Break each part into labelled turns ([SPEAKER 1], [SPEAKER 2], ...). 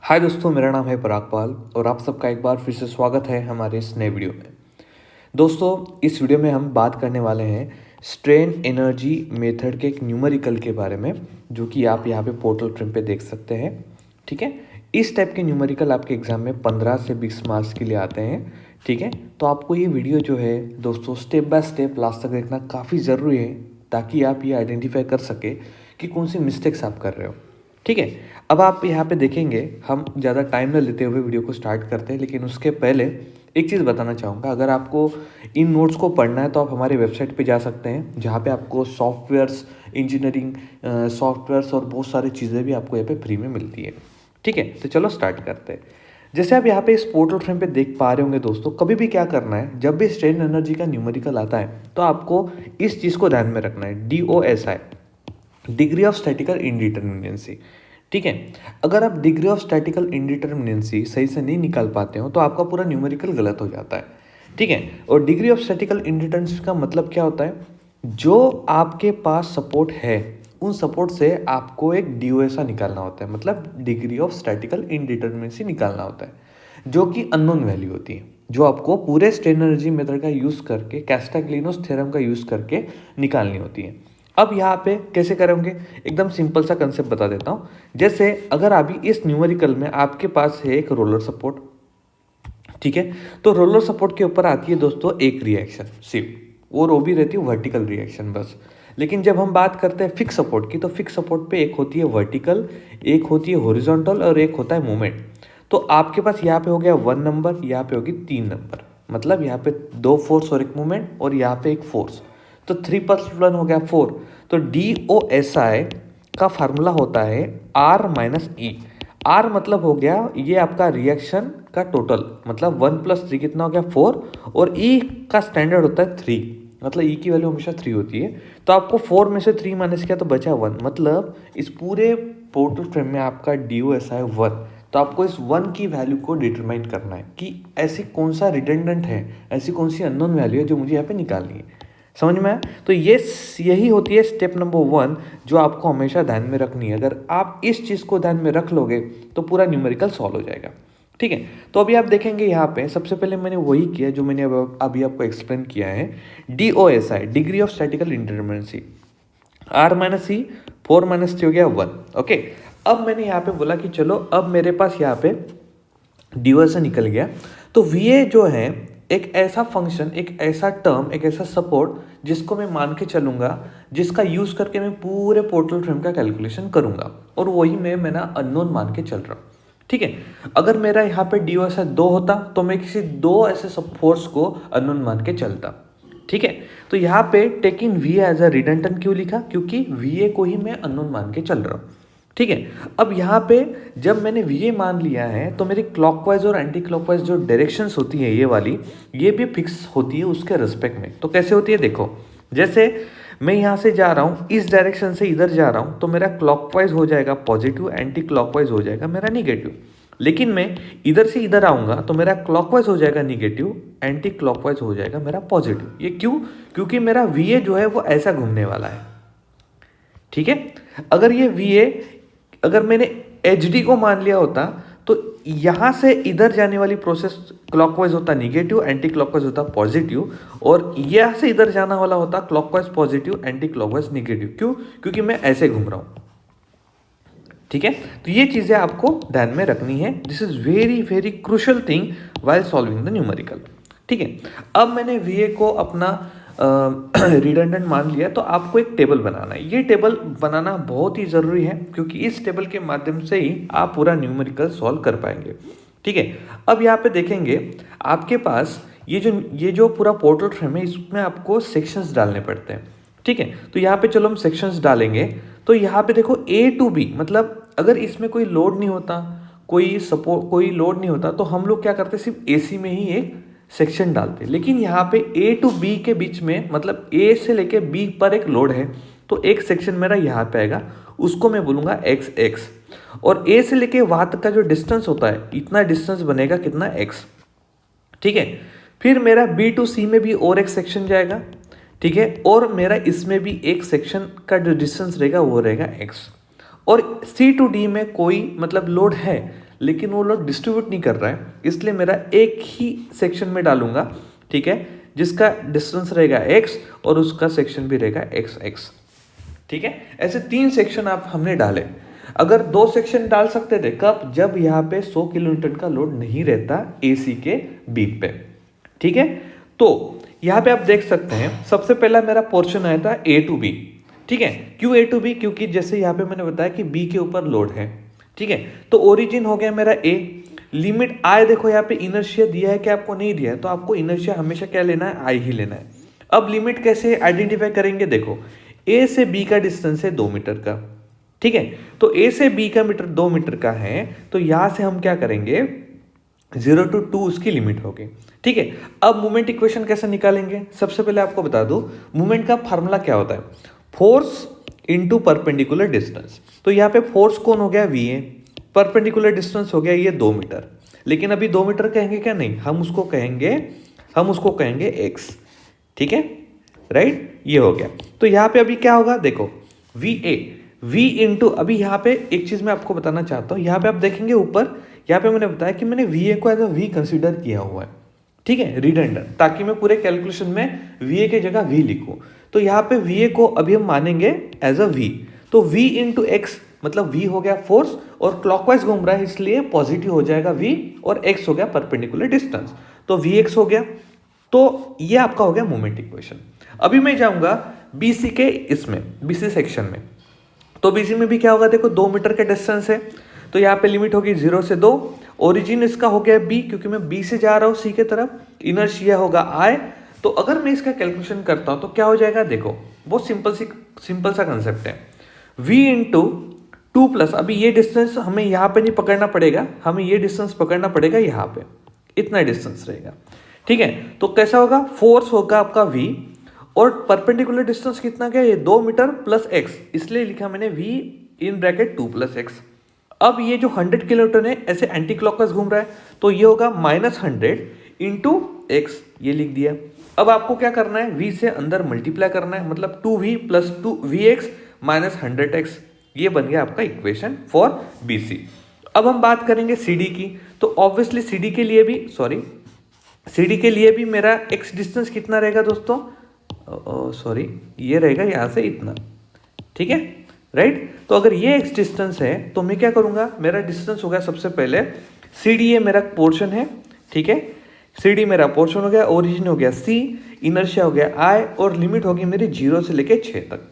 [SPEAKER 1] हाय दोस्तों, मेरा नाम है पराग पाल और आप सबका एक बार फिर से स्वागत है हमारे इस नए वीडियो में। दोस्तों, इस वीडियो में हम बात करने वाले हैं स्ट्रेन एनर्जी मेथड के एक न्यूमेरिकल के बारे में, जो कि आप यहाँ पे पोर्टल फ्रेम पे देख सकते हैं। ठीक है, इस टाइप के न्यूमेरिकल आपके एग्जाम में 15 से 20 मार्क्स के लिए आते हैं। ठीक है, तो आपको ये वीडियो जो है दोस्तों स्टेप बाय स्टेप लास्ट तक देखना काफ़ी ज़रूरी है, ताकि आप ये आइडेंटिफाई कर सके कि कौन सी मिस्टेक्स आप कर रहे हो। ठीक है, अब आप यहाँ पे देखेंगे, हम ज़्यादा टाइम न लेते हुए वीडियो को स्टार्ट करते हैं, लेकिन उसके पहले एक चीज़ बताना चाहूँगा। अगर आपको इन नोट्स को पढ़ना है तो आप हमारे वेबसाइट पे जा सकते हैं, जहाँ पे आपको सॉफ्टवेयर्स, इंजीनियरिंग सॉफ्टवेयर्स और बहुत सारी चीज़ें भी आपको यहाँ पे फ्री में मिलती है। ठीक है, तो चलो स्टार्ट करते हैं। जैसे आप यहाँ पे इस पोर्टल फ्रेम पे देख पा रहे होंगे दोस्तों, कभी भी क्या करना है, जब भी स्ट्रेन एनर्जी का न्यूमेरिकल आता है तो आपको इस चीज़ को ध्यान में रखना है, DOSI, डिग्री ऑफ स्टैटिकल इंडिटर्मिनेंसी। ठीक है, अगर आप डिग्री ऑफ स्टैटिकल इंडिटर्मिनेंसी सही से नहीं निकाल पाते हो तो आपका पूरा न्यूमेरिकल गलत हो जाता है। ठीक है, और डिग्री ऑफ स्टैटिकल इंडिटर्मिनेंसी का मतलब क्या होता है? जो आपके पास सपोर्ट है, उन सपोर्ट से आपको एक DOSI निकालना होता है, मतलब डिग्री ऑफ स्टैटिकल इंडिटर्मिनेंसी निकालना होता है, जो कि अननोन वैल्यू होती है, जो आपको पूरे स्ट्रेन एनर्जी मेथड का यूज़ करके, कैस्टाग्लिनोस थ्योरम का यूज़ करके निकालनी होती है। अब यहाँ पे कैसे करेंगे, एकदम सिंपल सा कंसेप्ट बता देता हूँ। जैसे अगर अभी इस न्यूमेरिकल में आपके पास है एक रोलर सपोर्ट, ठीक है, तो रोलर सपोर्ट के ऊपर आती है दोस्तों एक रिएक्शन सिर्फ, और वो भी रहती है वर्टिकल रिएक्शन बस। लेकिन जब हम बात करते हैं फिक्स सपोर्ट की, तो फिक्स सपोर्ट पे एक होती है वर्टिकल, एक होती है हॉरिजॉन्टल और एक होता है मूवमेंट। तो आपके पास यहाँ पे हो गया 1 नंबर, यहाँ पे होगी 3 नंबर, मतलब यहाँ पे 2 फोर्स और एक मूवमेंट, और यहाँ पे एक फोर्स, तो 3+1 हो गया 4। तो DOSI का फार्मूला होता है R-E। R मतलब हो गया ये आपका रिएक्शन का टोटल, मतलब 1+3 कितना हो गया 4, और E का स्टैंडर्ड होता है 3, मतलब E की वैल्यू हमेशा 3 होती है। तो आपको 4 में से 3 माइनस किया तो बचा 1, मतलब इस पूरे पोर्टल फ्रेम में आपका DOSI 1। तो आपको इस 1 की वैल्यू को डिटरमाइन करना है कि ऐसी कौन सा रिडंडेंट है, ऐसी कौन सी अननोन वैल्यू है जो मुझे यहाँ पे निकालनी है। समझ में आया? तो यही होती है स्टेप नंबर 1, जो आपको हमेशा ध्यान में रखनी है। अगर आप इस चीज़ को ध्यान में रख लोगे तो पूरा न्यूमेरिकल सॉल्व हो जाएगा। ठीक है, तो अभी आप देखेंगे यहाँ पे सबसे पहले मैंने वही किया जो मैंने अभी आपको एक्सप्लेन किया है, DOSI, degree of statical indeterminacy, R-E, 4-3 हो गया 1। ओके, अब मैंने यहाँ पे बोला कि चलो अब मेरे पास यहाँ पे DOSI निकल गया, तो VA जो है एक ऐसा फंक्शन, एक ऐसा टर्म, एक ऐसा सपोर्ट जिसको मैं मान के चलूंगा, जिसका यूज करके मैं पूरे पोर्टल फ्रेम का कैलकुलेशन करूंगा, और वही मैं ना अननोन मान के चल रहा हूँ। ठीक है, अगर मेरा यहाँ पे DOSI 2 होता तो मैं किसी 2 ऐसे फोर्स को अननोन मान के चलता। ठीक है, तो यहाँ पे taking VA as a redundant क्यों लिखा? क्योंकि VA को ही मैं अननोन मान के चल रहा हूँ। ठीक है, अब यहाँ पे जब मैंने VA मान लिया है तो मेरी क्लॉकवाइज और एंटी क्लॉकवाइज जो डायरेक्शंस होती है ये वाली, ये भी फिक्स होती है उसके रिस्पेक्ट में। तो कैसे होती है देखो, जैसे मैं यहाँ से जा रहा हूँ, इस डायरेक्शन से इधर जा रहा हूँ, तो मेरा क्लॉकवाइज हो जाएगा पॉजिटिव, एंटी क्लॉकवाइज हो जाएगा मेरा निगेटिव। लेकिन मैं इधर से इधर आऊँगा तो मेरा क्लॉकवाइज हो जाएगा निगेटिव, एंटी क्लॉकवाइज हो जाएगा मेरा पॉजिटिव। ये क्यों? क्योंकि मेरा VA जो है वो ऐसा घूमने वाला है। ठीक है, अगर ये VA, अगर मैंने HD को मान लिया होता तो यहाँ से इधर जाने वाली प्रोसेस क्लॉकवाइज होता निगेटिव, एंटी क्लॉकवाइज होता पॉजिटिव, और यहाँ से इधर जाना वाला होता clockwise positive, anti clockwise negative. क्यों? क्योंकि मैं ऐसे घूम रहा हूँ। ठीक है, तो ये चीज़ें आपको ध्यान में रखनी है। This is very very crucial thing while solving the numerical. ठीक है, अब मैंने VA को अपना रिडंडेंट मान लिया, तो आपको एक टेबल बनाना है। ये टेबल बनाना बहुत ही ज़रूरी है, क्योंकि इस टेबल के माध्यम से ही आप पूरा न्यूमेरिकल सॉल्व कर पाएंगे। ठीक है, अब यहाँ पे देखेंगे आपके पास ये जो पूरा पोर्टल फ्रेम है, इसमें आपको सेक्शंस डालने पड़ते हैं। ठीक है, तो यहाँ पे चलो हम सेक्शंस डालेंगे। तो यहाँ पे देखो A to B, मतलब अगर इसमें कोई लोड नहीं होता, कोई लोड नहीं होता, तो हम लोग क्या करते, सिर्फ AC में ही एक सेक्शन डालते। लेकिन यहाँ पे A to B के बीच में, मतलब A से लेके B पर एक लोड है, तो एक सेक्शन मेरा यहाँ पे आएगा, उसको मैं बोलूँगा XX, और A से लेके वहाँ तक का जो डिस्टेंस होता है, इतना डिस्टेंस बनेगा कितना, X। ठीक है, फिर मेरा B to C में भी और एक सेक्शन जाएगा। ठीक है, और मेरा इसमें भी एक सेक्शन का जो डिस्टेंस रहेगा वो रहेगा X, और C to D में कोई मतलब लोड है, लेकिन वो लोड डिस्ट्रीब्यूट नहीं कर रहा है, इसलिए मेरा एक ही सेक्शन में डालूंगा, ठीक है, जिसका डिस्टेंस रहेगा x और उसका सेक्शन भी रहेगा x। ठीक है, ऐसे 3 सेक्शन आप हमने डाले। अगर 2 सेक्शन डाल सकते थे, कब? जब यहाँ पे 100 किलोन्यूटन का लोड नहीं रहता AC के बीम पे। ठीक है, तो यहाँ पे आप देख सकते हैं सबसे पहला मेरा पोर्शन आया था A to B। ठीक है, क्यों A to B? क्योंकि जैसे यहाँ पे मैंने बताया कि B के ऊपर लोड है। ठीक है, तो ओरिजिन हो गया मेरा A, लिमिट I, देखो यहाँ पे इनर्शिया दिया है कि आपको नहीं दिया है, तो आपको इनर्शिया हमेशा क्या लेना है? I ही लेना है। अब लिमिट कैसे आइडेंटिफाई करेंगे? देखो A से B का डिस्टेंस है 2 मीटर का। ठीक है, तो A से B का 2 मीटर का है, तो यहां से हम क्या करेंगे? 0 to 2 उसकी लिमिट होगी। ठीक है, अब मोमेंट इक्वेशन कैसे निकालेंगे? सबसे पहले आपको बता दूं मोमेंट का फार्मूला क्या होता है, फोर्स इंटू परपेंडिकुलर डिस्टेंस। तो यहाँ पे फोर्स कौन हो गया? VA, परपेंडिकुलर डिस्टेंस हो गया ये 2 मीटर। लेकिन अभी 2 मीटर कहेंगे क्या? नहीं, हम उसको कहेंगे x। ठीक है, राइट, ये हो गया। तो यहाँ पे अभी क्या होगा? देखो V इंटू, अभी यहाँ पे एक चीज मैं आपको बताना चाहता हूँ, यहाँ पे आप देखेंगे ऊपर, यहाँ पे मैंने बताया कि मैंने VA को एज अ V कंसिडर किया हुआ है। ठीक है, रिडंडेंट, ताकि मैं पूरे कैलकुलेशन में VA की जगह V लिखूं। तो यहाँ पे VA को अभी हम मानेंगे एज अ V, तो V इंटू x, मतलब V हो गया फोर्स और क्लॉकवाइज घूम रहा है इसलिए पॉजिटिव हो जाएगा V, और x हो गया परपेंडिकुलर डिस्टेंस, तो Vx हो गया। तो ये आपका हो गया मोमेंट इक्वेशन। अभी मैं जाऊंगा BC के इसमें, BC सेक्शन में। तो BC में भी क्या होगा? देखो 2 मीटर का डिस्टेंस है, तो यहाँ पे लिमिट होगी 0 से 2। ओरिजिन इसका हो गया B, क्योंकि मैं B से जा रहा हूँ C के तरफ, इनर्शिया होगा I। तो अगर मैं इसका कैलकुलेशन करता हूँ तो क्या हो जाएगा? देखो बहुत सिंपल सा कंसेप्ट है, V इंटू 2 प्लस, अभी ये डिस्टेंस हमें यहाँ पे नहीं पकड़ना पड़ेगा, हमें ये डिस्टेंस पकड़ना पड़ेगा यहाँ पे, इतना डिस्टेंस रहेगा। ठीक है, तो कैसा होगा? फोर्स होगा आपका V, और परपेंडिकुलर डिस्टेंस कितना क्या? ये 2 मीटर प्लस x, इसलिए लिखा मैंने V in bracket 2 plus x। अब ये जो 100 किलोन्यूटन है ऐसे एंटी क्लॉकवाइज घूम रहा है, तो ये होगा -100 इंटू x, ये लिख दिया। अब आपको क्या करना है? V से अंदर मल्टीप्लाई करना है, मतलब 2V plus 2Vx minus 100x, ये बन गया आपका इक्वेशन फॉर BC। अब हम बात करेंगे CD की, तो ऑब्वियसली CD के लिए भी मेरा x डिस्टेंस कितना रहेगा दोस्तों? ये रहेगा यहाँ से इतना। ठीक है, राइट। तो अगर ये x डिस्टेंस है तो मैं क्या करूँगा? मेरा डिस्टेंस हो गया सबसे पहले CD, ये मेरा पोर्शन है। ठीक है, CD मेरा पोर्शन हो गया, ओरिजिन हो गया C, इनर्शिया हो गया I, और लिमिट होगी मेरी 0 से लेके 6 तक।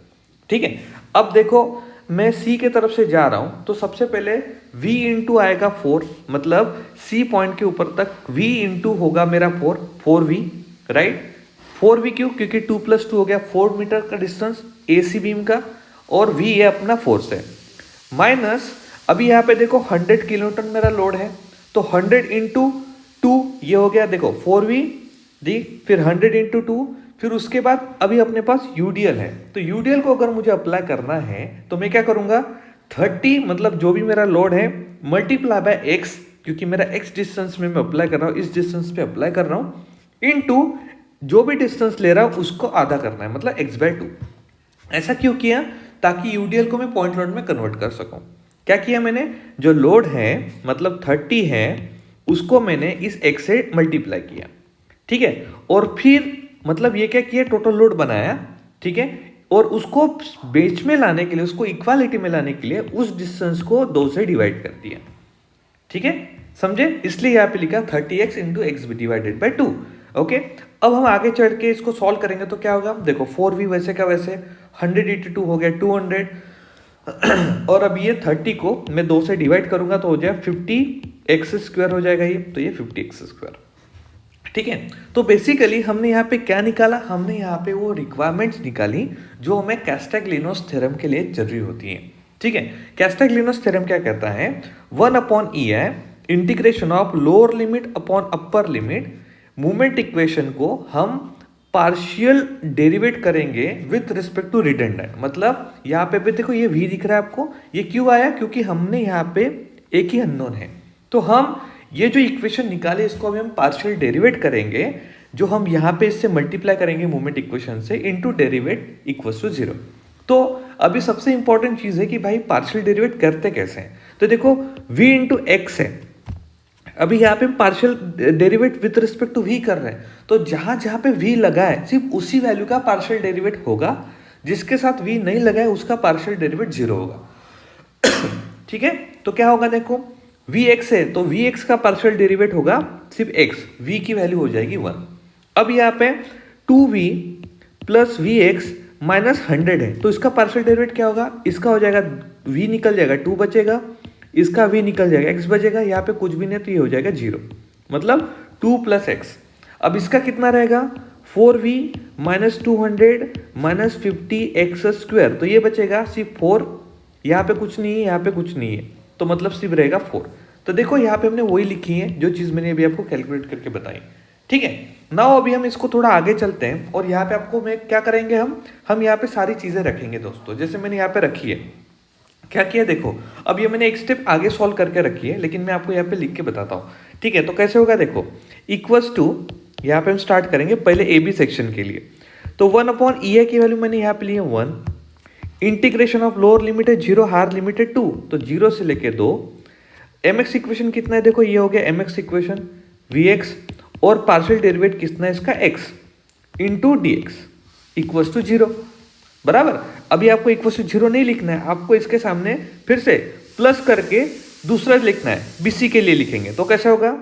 [SPEAKER 1] ठीक है, अब देखो मैं C के तरफ से जा रहा हूँ, तो सबसे पहले V इंटू आएगा 4, मतलब C पॉइंट के ऊपर तक V इंटू होगा मेरा 4V, राइट। 4V क्यों? क्योंकि 2 प्लस 2 हो गया 4 मीटर का डिस्टेंस AC बीम का, और V ये अपना फोर्स है, माइनस अभी यहाँ पे देखो 100 किलोन्यूटन मेरा लोड है, तो 100 इंटू 2 ये हो गया, देखो 4V दी, फिर 100 इंटू 2, फिर उसके बाद अभी अपने पास UDL है, तो UDL को अगर मुझे अप्लाई करना है तो मैं क्या करूँगा? 30, मतलब जो भी मेरा लोड है, मल्टीप्लाई बाय x, क्योंकि मेरा x डिस्टेंस में मैं अप्लाई कर रहा हूँ, इस डिस्टेंस पे अप्लाई कर रहा हूँ, इनटू जो भी डिस्टेंस ले रहा हूँ उसको आधा करना है, मतलब x/2। ऐसा क्यों किया? ताकि UDL को मैं पॉइंट लोड में कन्वर्ट कर सकूं। क्या किया मैंने? जो लोड है मतलब 30 है, उसको मैंने इस x से मल्टीप्लाई किया। ठीक है, और फिर मतलब ये क्या किया? टोटल लोड बनाया। ठीक है, और उसको बीच में लाने के लिए, उसको इक्वालिटी में लाने के लिए उस डिस्टेंस को 2 से डिवाइड कर दिया। ठीक है, समझे? इसलिए यहाँ पे लिखा 30x into x divided by 2। Okay, अब हम आगे चढ़ के इसको सॉल्व करेंगे तो क्या होगा? देखो 4V वैसे का वैसे, 182 हो गया 200, और अब ये 30 को मैं 2 से डिवाइड करूंगा तो हो जाए 50x² हो जाएगा ये, तो ये 50x²। ठीक है, तो बेसिकली हमने यहाँ पे क्या निकाला? हमने यहाँ पे वो रिक्वायरमेंट्स निकाली जो हमें कैस्टाग्लिनोस थ्योरम के लिए जरूरी होती है। ठीक है, कैस्टाग्लिनोस थ्योरम क्या कहता है? 1/E है integration of lower limit upon upper limit, movement equation को हम पार्शियल डेरिवेट करेंगे विथ रिस्पेक्ट टू रिडंडेंट। मतलब यहाँ पे भी देखो ये V दिख रहा है आपको, ये क्यों आया? क्योंकि हमने यहाँ पे एक ही अननोन है, तो हम ये जो इक्वेशन निकाले इसको अभी हम पार्शियल डेरिवेट करेंगे, जो हम यहाँ पे इससे मल्टीप्लाई करेंगे मूवमेंट इक्वेशन से, इनटू डेरिवेट इक्वल्स टू 0। तो अभी सबसे इंपॉर्टेंट चीज है कि भाई पार्शियल डेरिवेट करते कैसे हैं। तो देखो v इंटू एक्स है, अभी यहाँ पे partial derivate with respect to v कर रहे हैं, तो जहां जहां पे v लगा है सिर्फ उसी वैल्यू का पार्शियल डेरिवेट होगा, जिसके साथ v नहीं लगा है उसका पार्शियल डेरिवेट 0 होगा। ठीक है, तो क्या होगा देखो vx है तो vx का पार्शियल डेरिवेट होगा सिर्फ x, v की वैल्यू हो जाएगी 1। अब यहाँ पे 2v प्लस vx माइनस 100 है तो इसका पार्शियल डेरिवेट क्या होगा, इसका हो जाएगा v निकल जाएगा 2 बचेगा, इसका v निकल जाएगा x बचेगा, यहाँ पे कुछ भी नहीं तो ये हो जाएगा 0, मतलब 2 प्लस एक्स। अब इसका कितना रहेगा 4v minus 200 minus 50x square, तो ये बचेगा सिर्फ 4, यहाँ पे कुछ नहीं है, यहाँ पे कुछ नहीं है, तो मतलब सिर्फ रहेगा 4। तो देखो यहाँ पे हमने वही लिखी है जो चीज़ मैंने अभी आपको कैलकुलेट करके बताई। ठीक है, नाउ अभी हम इसको थोड़ा आगे चलते हैं और यहाँ पे आपको मैं क्या करेंगे, हम यहाँ पे सारी चीज़ें रखेंगे दोस्तों, जैसे मैंने यहाँ पे रखी है। क्या किया देखो, अब ये मैंने एक स्टेप आगे सॉल्व करके रखी है, लेकिन मैं आपको यहाँ पे लिख के बताता हूँ। ठीक है, तो कैसे होगा देखो, इक्वल्स टू, यहाँ पे हम स्टार्ट करेंगे पहले ए बी सेक्शन के लिए, तो 1 ई की वैल्यू मैंने यहाँ पे ली है 1, इंटीग्रेशन ऑफ लोअर लिमिट है 0, हायर लिमिट है 2, तो 0 से लेके 2, एम एक्स इक्वेशन कितना है देखो, ये हो गया m x equation v x, और पार्शियल डेरिवेट कितना है इसका x into d x equals to 0, बराबर। अभी आपको इक्वल्स टू 0 नहीं लिखना है, आपको इसके सामने फिर से प्लस करके दूसरा लिखना है, बीसी के लिए लिखेंगे, तो कैसे होगा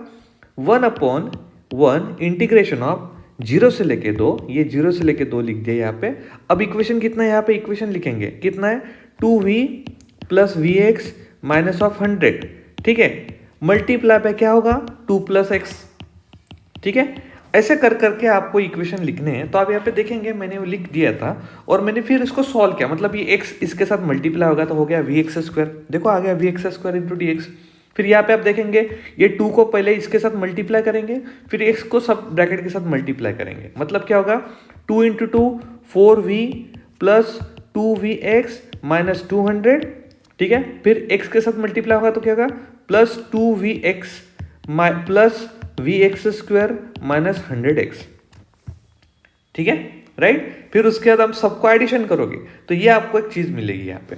[SPEAKER 1] 1/1 इंटीग्रेशन ऑफ 0 से लेके 2, ये 0 से लेके 2 लिख दिया यहाँ पे। अब इक्वेशन कितना है, यहाँ पे इक्वेशन लिखेंगे कितना है 2v plus v x minus of 100, ठीक है, मल्टीप्लाई पे क्या होगा 2 प्लस एक्स। ठीक है, ऐसे कर करके आपको इक्वेशन लिखने हैं, तो आप यहाँ पे देखेंगे मैंने वो लिख दिया था और मैंने फिर इसको सॉल्व किया, मतलब ये x इसके साथ मल्टीप्लाई होगा तो हो गया वी एक्स स्क्वायर, देखो आ गया v x square into d x. फिर यहाँ पे आप देखेंगे ये 2 को पहले इसके साथ मल्टीप्लाई करेंगे, फिर x को सब ब्रैकेट के साथ मल्टीप्लाई करेंगे, मतलब क्या होगा 2 into 2 4v plus 2vx minus 200, ठीक है, फिर x के साथ मल्टीप्लाई होगा तो क्या होगा plus 2vx plus v x square minus 100x, ठीक है, राइट। फिर उसके बाद आप सबको एडिशन करोगे तो ये आपको एक चीज मिलेगी यहाँ पे,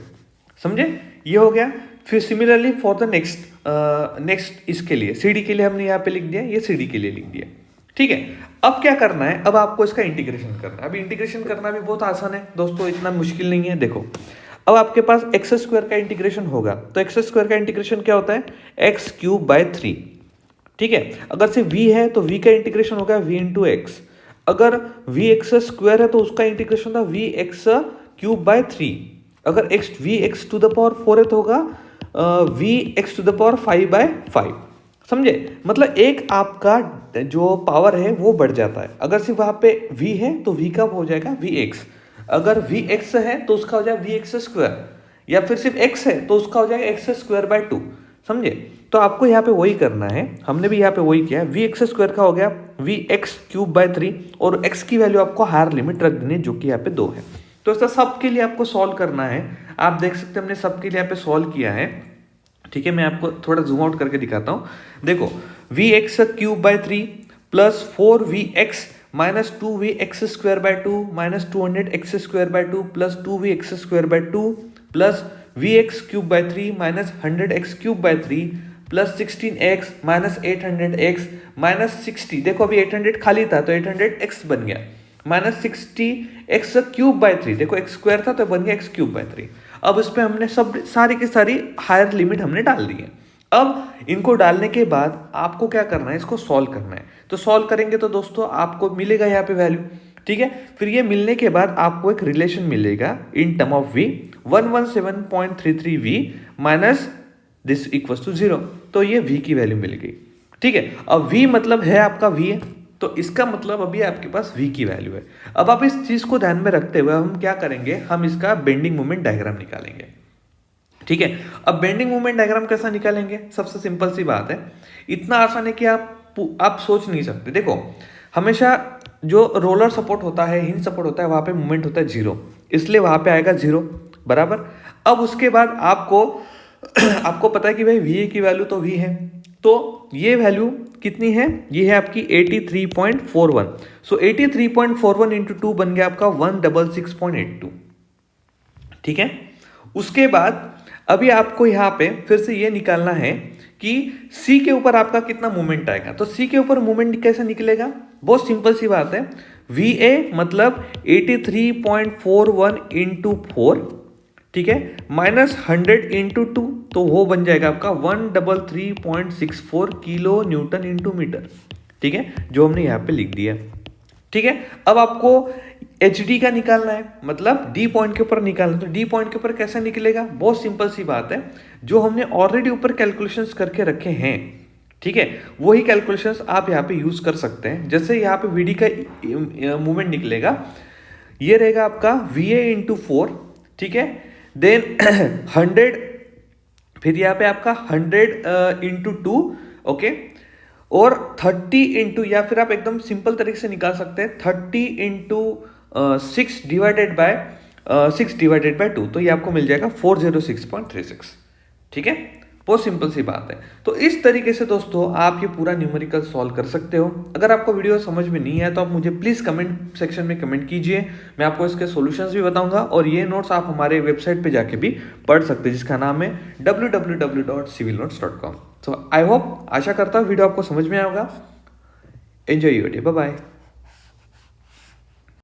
[SPEAKER 1] समझे, ये हो गया। फिर सिमिलरली फॉर द नेक्स्ट इसके लिए सी डी के लिए हमने यहाँ पे लिख दिया, ये सी डी के लिए लिख दिया, ठीक है। अब क्या करना है, अब आपको इसका इंटीग्रेशन करना है। अब इंटीग्रेशन करना भी बहुत आसान है दोस्तों, इतना मुश्किल नहीं है। देखो अब आपके पास एक्स स्क्वायर का इंटीग्रेशन होगा, तो एक्स स्क्वायर का इंटीग्रेशन क्या होता है एक्स क्यूब बाय 3, ठीक है। अगर सिर्फ v है तो v का इंटीग्रेशन होगा v इंटू एक्स, अगर v एक्स स्क्वायर है तो उसका इंटीग्रेशन होगा v एक्स क्यूब बाय 3, अगर v x to the power 4 है तो होगा v x to the power 5 by 5, समझे, मतलब एक आपका जो पावर है वो बढ़ जाता है। अगर सिर्फ वहाँ पे v है तो v का हो जाएगा v एक्स, अगर v एक्स है तो उसका हो जाएगा v एक्स स्क्वायर, या फिर सिर्फ x है तो उसका हो जाएगा एक्स स्क्वायर बाय 2, समझे। तो आपको यहाँ पे वही करना है, हमने भी यहाँ पे वही किया है, वी एक्स स्क्वायर का हो गया वी एक्स क्यूब बाय 3, और x की वैल्यू आपको हायर लिमिट रख देनी है जो कि यहाँ पे 2 है। तो ऐसा सब के लिए आपको सॉल्व करना है, आप देख सकते हैं हमने सब के लिए यहाँ पे सॉल्व किया है, ठीक है। मैं आपको थोड़ा जूम आउट करके दिखाता हूँ, देखो v x cube by 3 plus 4vx minus 2vx square by 2 minus 200x square by 2 plus 2vx square by 2 plus vx cube by 3 minus 100x cube by 3 plus 16x minus 800x minus 60, देखो अभी 800 खाली था तो 800x बन गया, minus 60x cube by 3, देखो x square था तो बन गया x क्यूब बाय 3। अब इस पे हमने सब सारी की सारी हायर लिमिट हमने डाल दी है। अब इनको डालने के बाद आपको क्या करना है, इसको सॉल्व करना है। तो सॉल्व करेंगे तो दोस्तों आपको मिलेगा यहाँ पे वैल्यू, ठीक है। फिर ये मिलने के बाद आपको एक रिलेशन मिलेगा in term of v 117.33v minus this equals to 0, तो ये v की वैल्यू मिल गई, ठीक है। अब v मतलब है आपका v है, तो इसका मतलब अभी आपके पास v की वैल्यू है। अब आप इस चीज को ध्यान में रखते हुए हम क्या करेंगे, हम इसका बेंडिंग मोमेंट डायग्राम निकालेंगे, ठीक है। अब बेंडिंग मोमेंट डायग्राम कैसा निकालेंगे, सबसे सिंपल सी बात है, इतना आसान है कि आप सोच नहीं सकते। देखो हमेशा जो रोलर सपोर्ट होता है, हिंज सपोर्ट होता है, वहां पे मोमेंट होता है 0, इसलिए वहां पे आएगा 0, बराबर। अब उसके बाद आपको पता है कि भाई v की वैल्यू तो v है, तो ये वैल्यू कितनी है, ये है आपकी 83.41, सो 83.41 इंटू 2 बन गया आपका 166.82, ठीक है। उसके बाद अभी आपको यहाँ पे फिर से ये निकालना है कि C के ऊपर आपका कितना मोमेंट आएगा। तो C के ऊपर मोमेंट कैसे निकलेगा, बहुत सिंपल सी बात है। VA मतलब 83.41 इंटू 4, ठीक है, माइनस 100 इंटू 2, तो वो बन जाएगा आपका 133.64 किलो न्यूटन इंटू मीटर, ठीक है, जो हमने यहाँ पे लिख दिया। ठीक है, अब आपको HD का निकालना है, मतलब D पॉइंट के ऊपर निकालना है। तो D पॉइंट के ऊपर कैसे निकलेगा, बहुत सिंपल सी बात है, जो हमने ऑलरेडी ऊपर कैलकुलेशंस करके रखे हैं, ठीक है, वही कैलकुलेशंस आप यहाँ पे यूज कर सकते हैं। जैसे यहाँ पे VD का मूवमेंट निकलेगा, ये रहेगा आपका VA इंटू 4, ठीक है, देन 100, फिर यहाँ पे आपका 100 इंटू 2, ओके, और 30 इंटू, या फिर आप एकदम सिंपल तरीके से निकाल सकते हैं 30 इंटू 6 डिवाइडेड बाय 2, तो ये आपको मिल जाएगा 406.36, ठीक है, बहुत सिंपल सी बात है। तो इस तरीके से दोस्तों आप ये पूरा न्यूमेरिकल सॉल्व कर सकते हो। अगर आपको वीडियो समझ में नहीं आया तो आप मुझे प्लीज़ कमेंट सेक्शन में कमेंट कीजिए, मैं आपको इसके सॉल्यूशंस भी बताऊंगा, और ये नोट्स आप हमारे वेबसाइट पे जाके भी पढ़ सकते हैं, जिसका नाम है www.civilnotes.com। तो आई होप, आशा करता हूँ वीडियो आपको समझ में आएगा। Enjoy your day, bye bye.